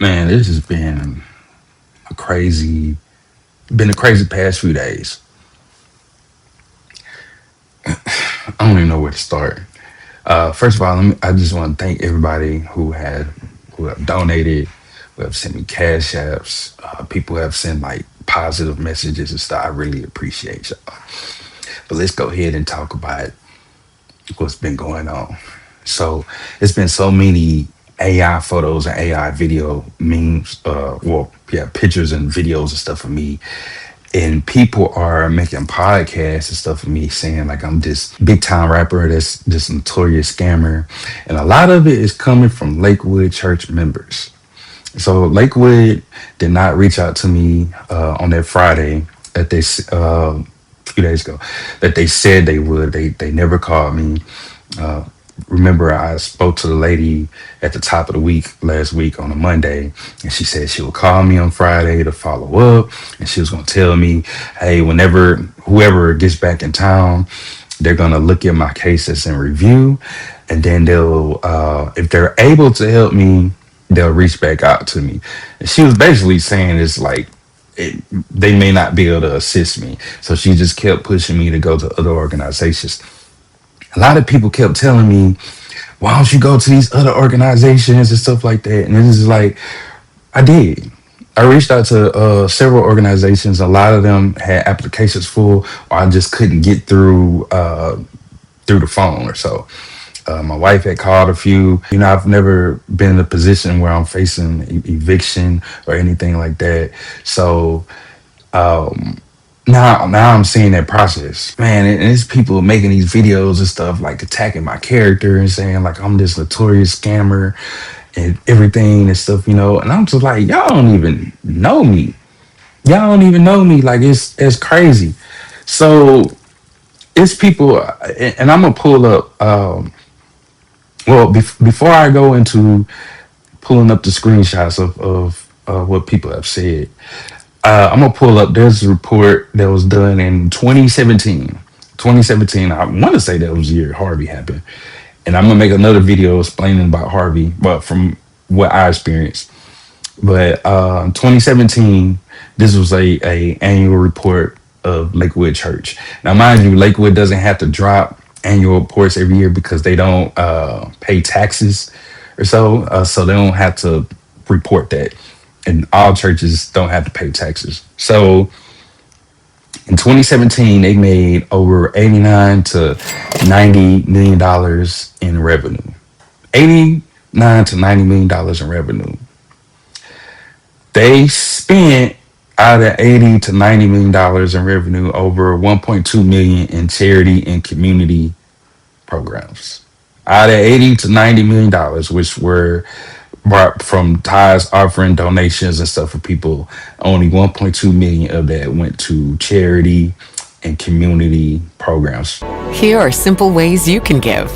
Man, this has a crazy, been a crazy past few days. I don't even know where to start. First of all, I just want to thank everybody who have donated, who have sent me cash apps, people who have sent like positive messages and stuff. I really appreciate y'all. But let's go ahead and talk about what's been going on. So it's been so many AI photos and AI video memes, yeah, pictures and videos and stuff of me. And people are making podcasts and stuff of me saying like I'm this big time rapper, that's this notorious scammer. And a lot of it is coming from Lakewood Church members. So Lakewood did not reach out to me on that Friday that a few days ago that they said they would. They never called me. Uh, Remember, I spoke to the lady at the top of the week last week on a Monday, and she said she would call me on Friday to follow up, and she was going to tell me, hey, whenever whoever gets back in town, they're going to look at my cases and review, and then they'll, if they're able to help me, they'll reach back out to me. And she was basically saying it's like they may not be able to assist me, so she just kept pushing me to go to other organizations. A lot of people kept telling me, why don't you go to these other organizations and stuff like that? And this is like, I did. I reached out to several organizations. A lot of them had applications full, or I just couldn't get through the phone or so. My wife had called a few. You know, I've never been in a position where I'm facing eviction or anything like that. So um, now I'm seeing that process, man. And it's people making these videos and stuff like attacking my character and saying like I'm this notorious scammer and everything and stuff, you know. And I'm just like, y'all don't even know me. Y'all don't even know me. Like it's crazy. So it's people, and I'm gonna pull up. Before I go into pulling up the screenshots of what people have said, I'm gonna pull up. There's a report that was done in 2017. 2017. I want to say that was the year Harvey happened, and I'm gonna make another video explaining about Harvey, but from what I experienced. But 2017, this was a annual report of Lakewood Church. Now, mind you, Lakewood doesn't have to drop annual reports every year because they don't pay taxes or so, so they don't have to report that. And all churches don't have to pay taxes. So in 2017, they made over 89 to 90 million dollars in revenue. 89 to 90 million dollars in revenue. They spent out of 80 to 90 million dollars in revenue, over 1.2 million in charity and community programs. Out of 80 to 90 million dollars, which were brought from tithes, offering, donations, and stuff for people, only 1.2 million of that went to charity and community programs. Here are simple ways you can give.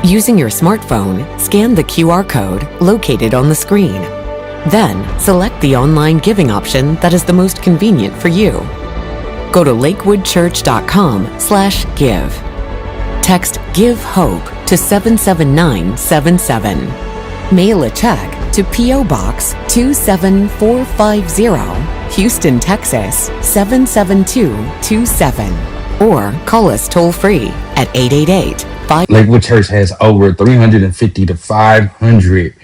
Using your smartphone, scan the QR code located on the screen. Then, select the online giving option that is the most convenient for you. Go to lakewoodchurch.com/give. Text "Give Hope" to 77977. Mail a check to P.O. Box 27450, Houston, Texas 77227. Or call us toll-free at 888-5... Lakewood Church has over 350 to 500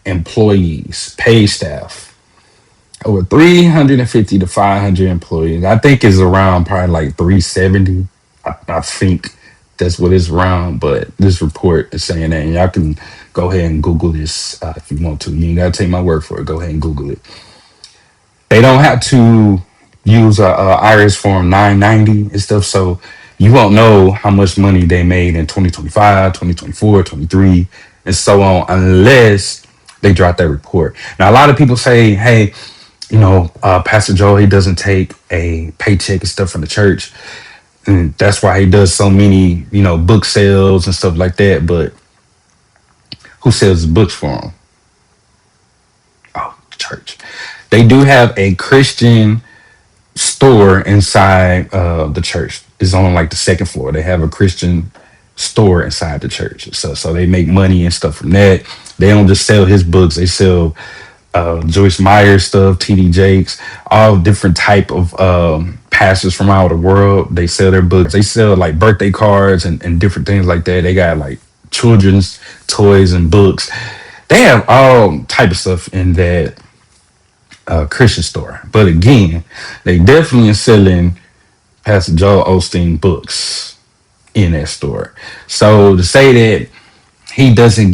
employees, paid staff. Over 350 to 500 employees. I think it's around probably like 370. I think that's what it's around, but this report is saying that. And y'all can go ahead and Google this if you want to. You ain't got to take my word for it. Go ahead and Google it. They don't have to use a IRS form 990 and stuff, so you won't know how much money they made in 2025, 2024, 23, and so on, unless they drop that report. Now, a lot of people say, hey, you know, Pastor Joel, he doesn't take a paycheck and stuff from the church. And that's why he does so many, you know, book sales and stuff like that. But who sells the books for him? Oh, the church. They do have a Christian store inside the church. It's on like the second floor. They have a Christian store inside the church. So they make money and stuff from that. They don't just sell his books. They sell Joyce Meyer stuff, TD Jakes, all different type of pastors from all over the world. They sell their books. They sell like birthday cards and different things like that. They got like children's toys and books. They have all type of stuff in that Christian store. But again, they definitely are selling Pastor Joel Osteen books in that store. So to say that he doesn't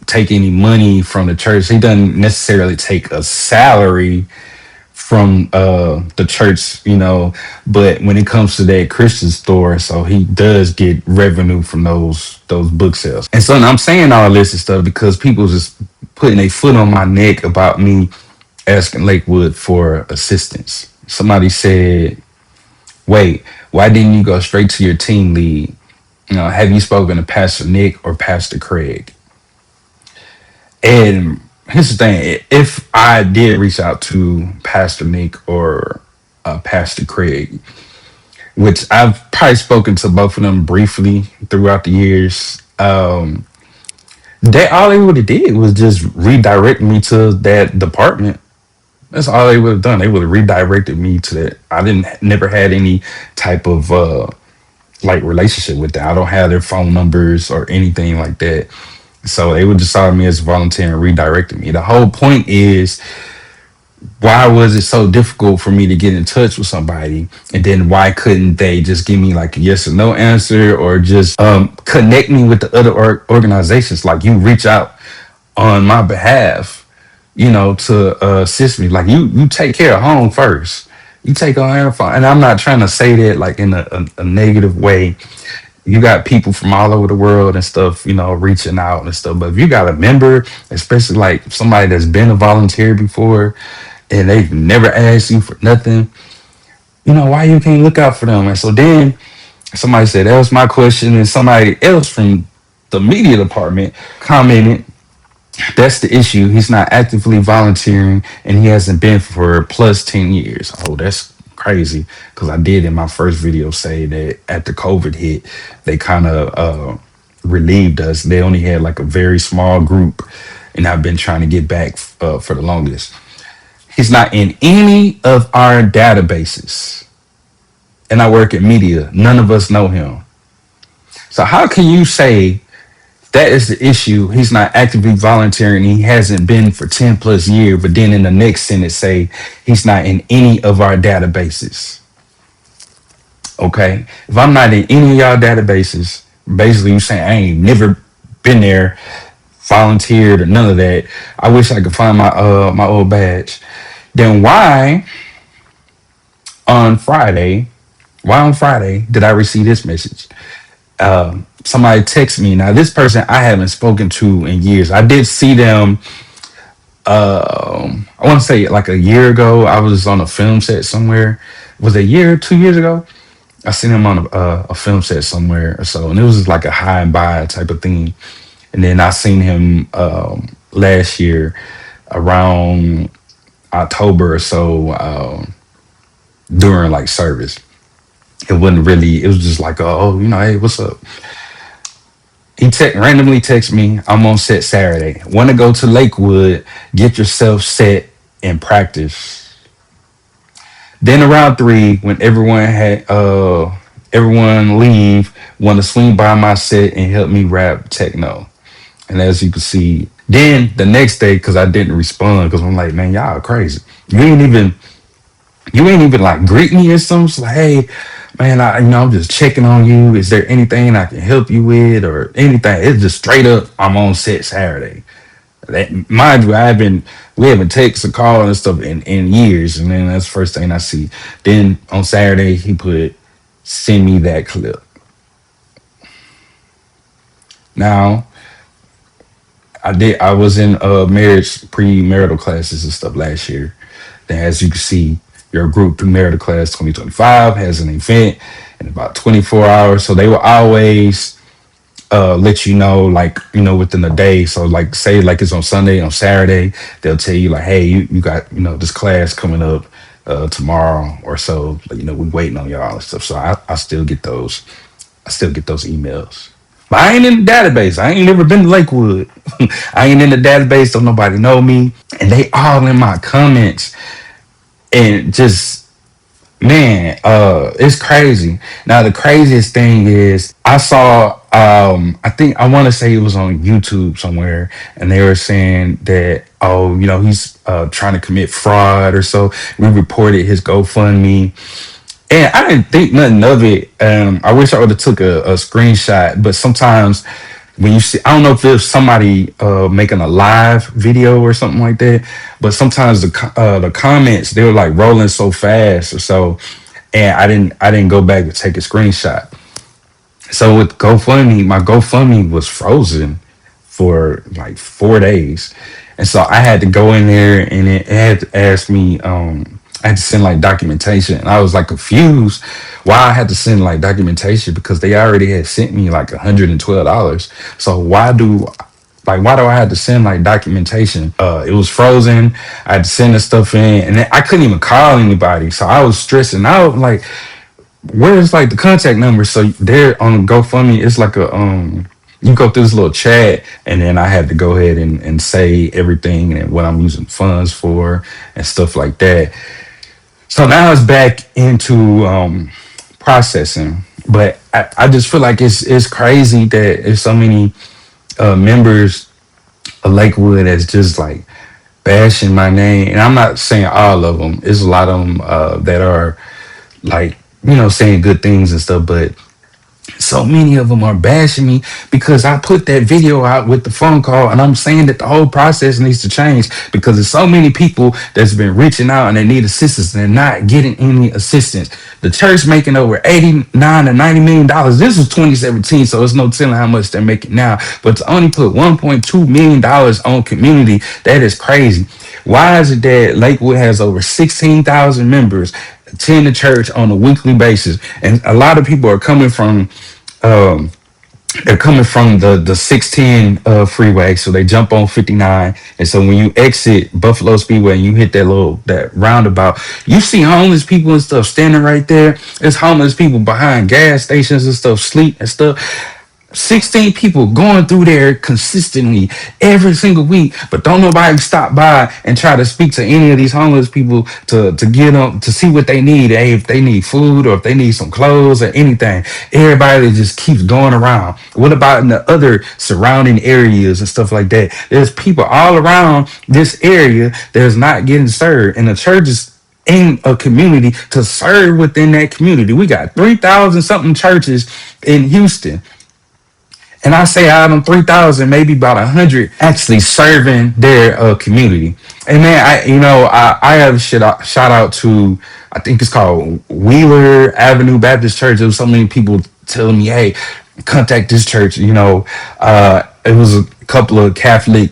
take any money from the church, he doesn't necessarily take a salary from the church, but when it comes to that Christian store, so he does get revenue from those book sales. And so I'm saying all this and stuff because people just putting a foot on my neck about me asking Lakewood for assistance. Somebody said, wait, why didn't you go straight to your team lead? Have you spoken to Pastor Nick or Pastor Craig? And here's the thing: if I did reach out to Pastor Nick or Pastor Craig, which I've probably spoken to both of them briefly throughout the years, they all they would have did was just redirect me to that department. That's all they would have done. They would have redirected me to that. I didn't never had any type of like relationship with them. I don't have their phone numbers or anything like that. So they would just saw me as a volunteer and redirected me. The whole point is, why was it so difficult for me to get in touch with somebody? And then why couldn't they just give me like a yes or no answer, or just connect me with the other organizations? Like, you reach out on my behalf, to assist me. Like, you take care of home first. You take on phone. And I'm not trying to say that like in a negative way. You got people from all over the world and stuff, reaching out and stuff. But if you got a member, especially like somebody that's been a volunteer before and they've never asked you for nothing, why you can't look out for them? And so then somebody said, that was my question. And somebody else from the media department commented, that's the issue. He's not actively volunteering and he hasn't been for plus 10 years. Oh, that's crazy. Because I did in my first video say that at the COVID hit, they kind of relieved us. They only had like a very small group, and I've been trying to get back for the longest. He's not in any of our databases. And I work in media. None of us know him. So how can you say that is the issue? He's not actively volunteering. He hasn't been for 10 plus years. But then in the next sentence say he's not in any of our databases. Okay. If I'm not in any of y'all databases, basically you saying I ain't never been there, volunteered or none of that. I wish I could find my old badge. Then on Friday, why on Friday did I receive this message? Somebody text me. Now, this person I haven't spoken to in years. I did see them. I want to say like a year ago. I was on a film set somewhere. Was it a year, 2 years ago? I seen him on a film set somewhere or so, and it was just like a high and by type of thing. And then I seen him last year around October or so during like service. It wasn't really. It was just like, oh, hey, what's up? He randomly texts me, I'm on set Saturday. Want to go to Lakewood, get yourself set and practice. Then around 3, when everyone leave, want to swing by my set and help me rap techno. And as you can see, then the next day, because I didn't respond, because I'm like, man, y'all are crazy. You ain't even like greet me or something. Like, hey, man, I'm just checking on you. Is there anything I can help you with or anything? It's just straight up, I'm on set Saturday. That, mind you, we haven't texted a call and stuff in years. And then that's the first thing I see. Then on Saturday, he send me that clip. Now, I was in marriage premarital classes and stuff last year. Then as you can see, your group premarital class 2025 has an event in about 24 hours. So they will always let you know, like, within a day. So like, say like it's on Sunday, on Saturday, they'll tell you like, hey, you got, this class coming up tomorrow or so. Like, we waiting on y'all and stuff. So I still get those emails. But I ain't in the database. I ain't never been to Lakewood. I ain't in the database. Don't nobody know me. And they all in my comments and just, man, it's crazy. Now the craziest thing is I saw, I think I want to say it was on YouTube somewhere, and they were saying that, oh, he's trying to commit fraud or so. We reported his GoFundMe, and I didn't think nothing of it. I wish I would have took a screenshot, but sometimes when you see, I don't know if there's somebody making a live video or something like that, but sometimes the comments, they were like rolling so fast or so, and I didn't go back to take a screenshot. So with GoFundMe, my GoFundMe was frozen for like 4 days. And so I had to go in there, and it had to ask me, I had to send like documentation. And I was like confused why I had to send like documentation, because they already had sent me like $112. So why do I have to send like documentation? It was frozen. I had to send the stuff in, and then I couldn't even call anybody. So I was stressing out, like, where's like the contact number? So there on GoFundMe, it's like you go through this little chat, and then I had to go ahead and say everything and what I'm using funds for and stuff like that. So now it's back into processing. But I just feel like it's crazy that there's so many members of Lakewood that's just like bashing my name. And I'm not saying all of them. There's a lot of them that are like, saying good things and stuff, but so many of them are bashing me because I put that video out with the phone call, and I'm saying that the whole process needs to change, because there's so many people that's been reaching out and they need assistance and they're not getting any assistance. The church making over 89 to 90 million dollars. This was 2017, so it's no telling how much they're making now. But to only put 1.2 million dollars on community, that is crazy. Why is it that Lakewood has over 16,000 members attend the church on a weekly basis, and a lot of people are coming from um, they're coming from the 610 freeway, so they jump on 59. And so when you exit Buffalo Speedway and you hit that roundabout, you see homeless people and stuff standing right there. There's homeless people behind gas stations and stuff, sleep and stuff. 16 people going through there consistently every single week, but don't nobody stop by and try to speak to any of these homeless people to get them to see what they need. Hey, if they need food or if they need some clothes or anything. Everybody just keeps going around. What about in the other surrounding areas and stuff like that? There's people all around this area that's not getting served, and the church is in a community to serve within that community. We got 3,000 something churches in Houston. And I say out of them 3,000, maybe about 100 actually serving their community. And man, I have shout out to, I think it's called Wheeler Avenue Baptist Church. There was so many people telling me, hey, contact this church. It was a couple of Catholic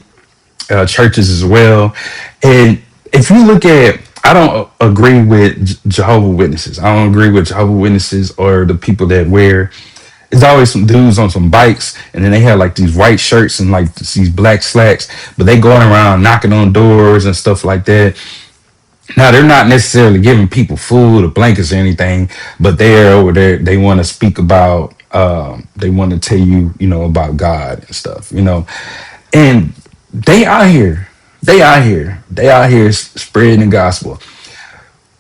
churches as well. And if you look at, I don't agree with Jehovah Witnesses. I don't agree with Jehovah Witnesses or the people that wear, there's always some dudes on some bikes, and then they have like these white shirts and like these black slacks, but they going around knocking on doors and stuff like that. Now they're not necessarily giving people food or blankets or anything, but they're over there. They want to speak about. They want to tell you, about God and stuff, and they out here. They out here. They out here spreading the gospel.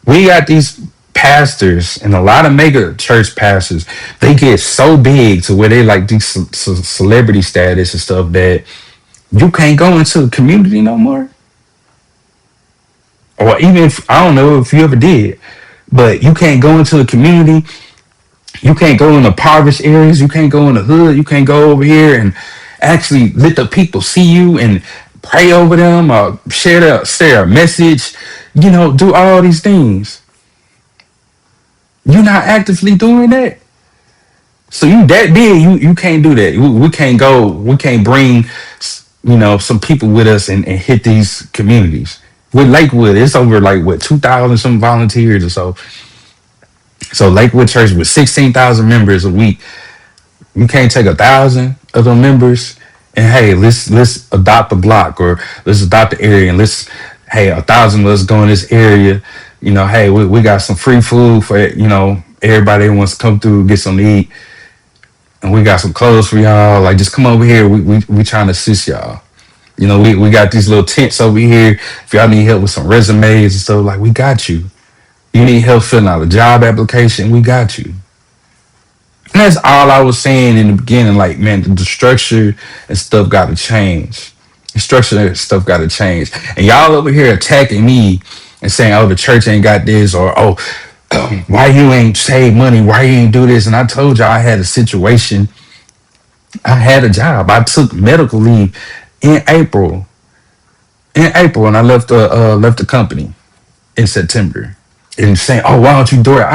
We got these pastors, and a lot of mega church pastors, they get so big to where they like these celebrity status and stuff that you can't go into the community no more. Or even if, I don't know if you ever did, but you can't go into the community. You can't go in the impoverished areas. You can't go in the hood. You can't go over here and actually let the people see you and pray over them or share a message, do all these things. You're not actively doing that. So you that big, you can't do that. We can't go. We can't bring, some people with us and hit these communities. With Lakewood, it's over like what 2,000 some volunteers or so. So Lakewood Church with 16,000 members a week, you can't take 1,000 of those members and hey, let's adopt a block or let's adopt the area and hey, 1,000 of us go in this area. Hey, we got some free food for everybody that wants to come through get something to eat. and we got some clothes for y'all. Like, just come over here. We trying to assist y'all. You know, we got these little tents over here. If y'all need help with some resumes and stuff, like, we got you. You need help filling out a job application, we got you. And that's all I was saying in the beginning. Like, man, the structure and stuff got to change. The structure and stuff got to change. And y'all over here attacking me and saying, "Oh, the church ain't got this," or "Oh, why you ain't save money? Why you ain't do this?" And I told y'all I had a situation. I had a job. I took medical leave in April. And I left the company in September. And saying, "Oh, why don't you do it?"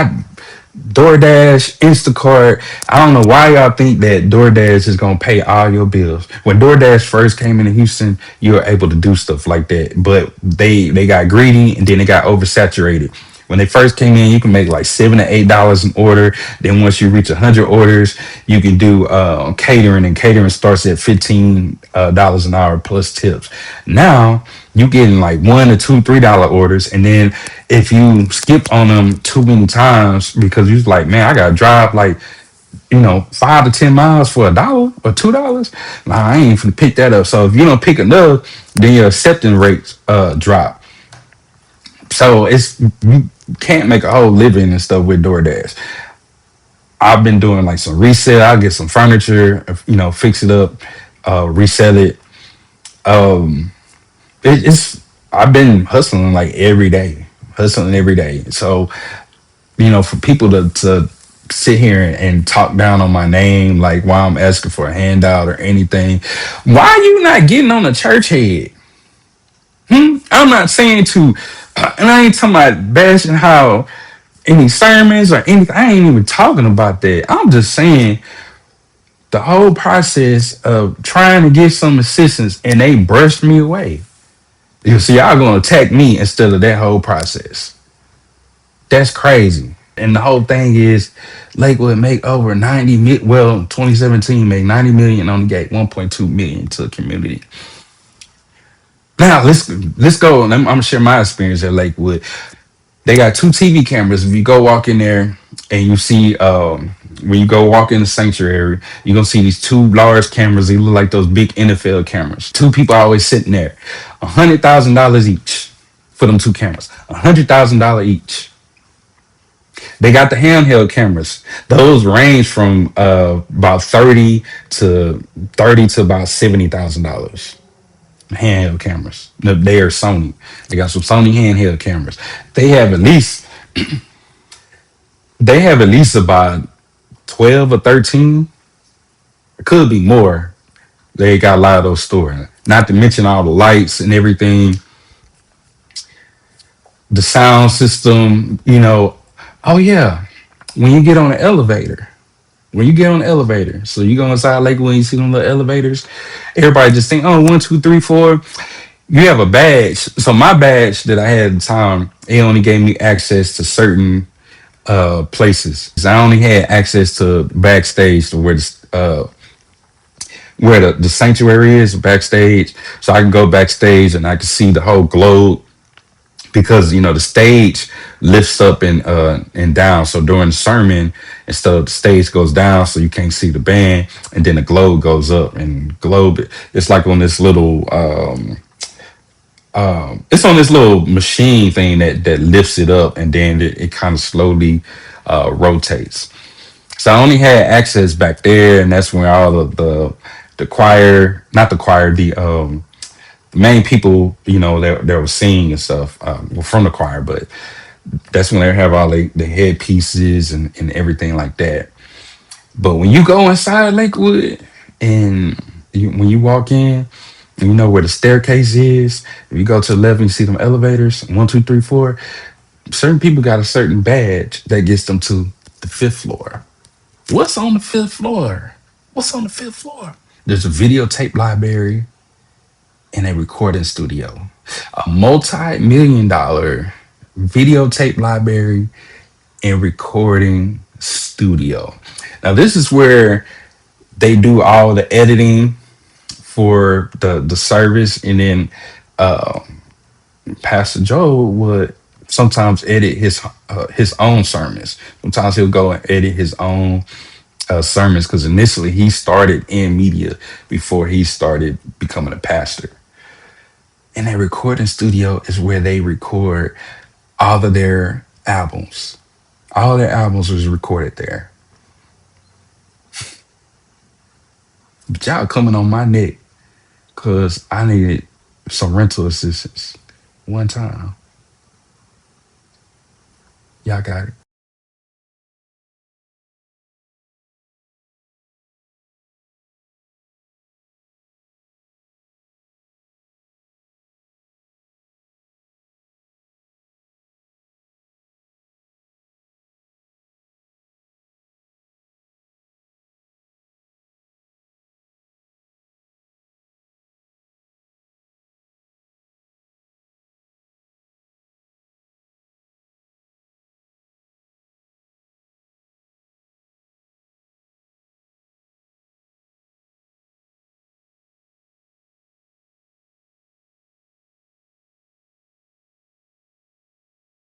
DoorDash, Instacart. I don't know why y'all think that DoorDash is gonna pay all your bills. When DoorDash first came into Houston, you were able to do stuff like that, but they got greedy and then they got oversaturated. When they first came in, you can make like $7 to $8 an order. Then once you reach 100 orders, you can do catering, and catering starts at $15 an hour plus tips. Now you getting like $1 to $2, $3 orders, and then if you skip on them too many times because you're like, man, I gotta drive like 5 to 10 miles for $1 or $2. Nah, I ain't finna pick that up. So if you don't pick enough, then your acceptance rates drop. So you can't make a whole living and stuff with DoorDash. I've been doing like some resale. I'll get some furniture, fix it up, resell it. Um, it's I've been hustling every day. So for people to sit here and talk down on my name, like while I'm asking for a handout or anything, why are you not getting on the church head? I'm not saying to, and I ain't talking about bashing how any sermons or anything. I ain't even talking about that. I'm just saying the whole process of trying to get some assistance and they brushed me away. You see, y'all gonna attack me instead of that whole process. That's crazy. And the whole thing is Lakewood make over 90 million. Well, 2017 made 90 million, on the gate 1.2 million to the community. Now let's go. I'm gonna share my experience at Lakewood. They got two TV cameras. If you go walk in there and you see when you go walk in the sanctuary, you're gonna see these two large cameras. They look like those big NFL cameras. Two people always sitting there. $100,000 each for them two cameras. $100,000 each. They got the handheld cameras. Those range from about 30 to about $70,000. Handheld cameras. They are Sony. They got some Sony handheld cameras. They have at least about 12 or 13. It could be more. They got a lot of those stored. Not to mention all the lights and everything. The sound system. Oh yeah. When you get on the elevator. So you go inside Lakewood and you see them little elevators. Everybody just think, oh, 1, 2, 3, 4. You have a badge. So my badge that I had at the time, it only gave me access to certain places. I only had access to backstage, to where the sanctuary is backstage. So I can go backstage and I can see the whole globe, because the stage lifts up and down. So during the sermon, instead of the stage goes down, so you can't see the band, and then the globe goes up, and globe, it's like on this little it's on this little machine thing that lifts it up, and then it kind of slowly rotates. So I only had access back there, and that's when all of the choir, not the choir, the main people, that were singing and stuff, were from the choir, but that's when they have all the headpieces and everything like that. But when you go inside Lakewood and when you walk in, and you know where the staircase is, if you go to the left and you see them elevators, 1, 2, 3, 4, certain people got a certain badge that gets them to the fifth floor. What's on the fifth floor? What's on the fifth floor? There's a videotape library and a recording studio. A multi-million-dollar videotape library and recording studio. Now, this is where they do all the editing for the service, and then Pastor Joe would sometimes edit his own sermons. Sometimes he'll go and edit his own sermons, because initially he started in media before he started becoming a pastor. And that recording studio is where they record all of their albums. All their albums was recorded there. But y'all coming on my neck because I needed some rental assistance one time. Y'all got it.